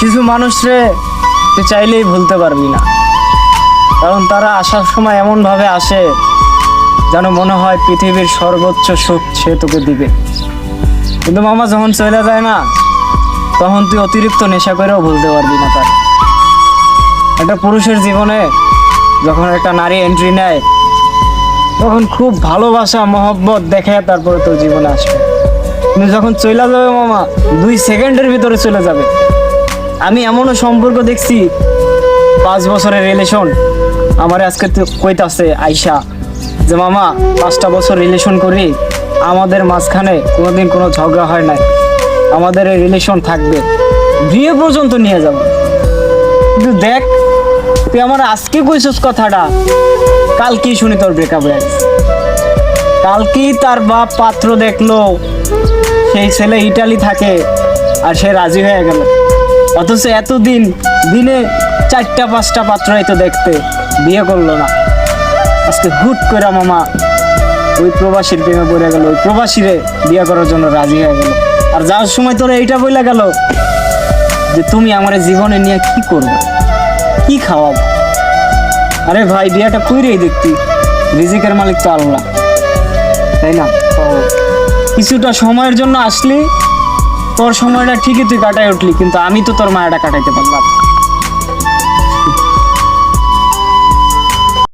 কিছু মানুষরে তুই চাইলেই ভুলতে পারবি না, কারণ তারা আসার সময় এমনভাবে আসে যেন মনে হয় পৃথিবীর সর্বোচ্চ সুখ সে তোকে দিবে। কিন্তু মামা যখন চলে যায় না, তখন তুই অতিরিক্ত নেশা করেও ভুলতে পারবি না তার। একটা পুরুষের জীবনে যখন একটা নারী এন্ট্রি নেয়, তখন খুব ভালোবাসা মহব্বত দেখে তারপরে তোর জীবনে আসবে। কিন্তু যখন চলে যাবে মামা, 2 সেকেন্ডের ভিতরে চলে যাবে। আমি এমনও সম্পর্ক দেখছি, 5 বছরের রিলেশন আমার আজকে কইতাছে আয়শা যে মামা 5টা বছর রিলেশন করি, আমাদের মাঝখানে কোনোদিন কোনো ঝগড়া হয় নাই, আমাদের এই রিলেশন থাকবে, বিয়ে পর্যন্ত নিয়ে যাব। কিন্তু দেখ, তুই আমার আজকে কইছিস কথাটা, কালকেই শুনি তোর ব্রেকআপ হয়ে গেছে। কালকেই তার বাপ পাত্র দেখলো, সেই ছেলে ইটালি থাকে আর সে রাজি হয়ে গেল। অথচ এতদিন দিনে 4টা 5টা পাত্র তো দেখতে, বিয়ে করলো না। আজকে হুট করে মামা ওই প্রবাসীর প্রেমে পড়ে গেল, ওই প্রবাসীরে বিয়ে করার জন্য রাজি হয়ে গেল। আর যাওয়ার সময় তোরা এইটা বলে গেল যে তুমি আমার জীবনে নিয়ে কি করবে, কি খাওয়াবো। আরে ভাই, বিয়েটা কইরেই দেখতি, রিজিকের মালিক তো আল্লাহ, তাই না? কিছুটা সময়ের জন্য আসলি, তোর সময়টা ঠিকই তুই কাটাই উঠলি, কিন্তু আমি তো তোর মায়াটা কাটাইতে পারলাম।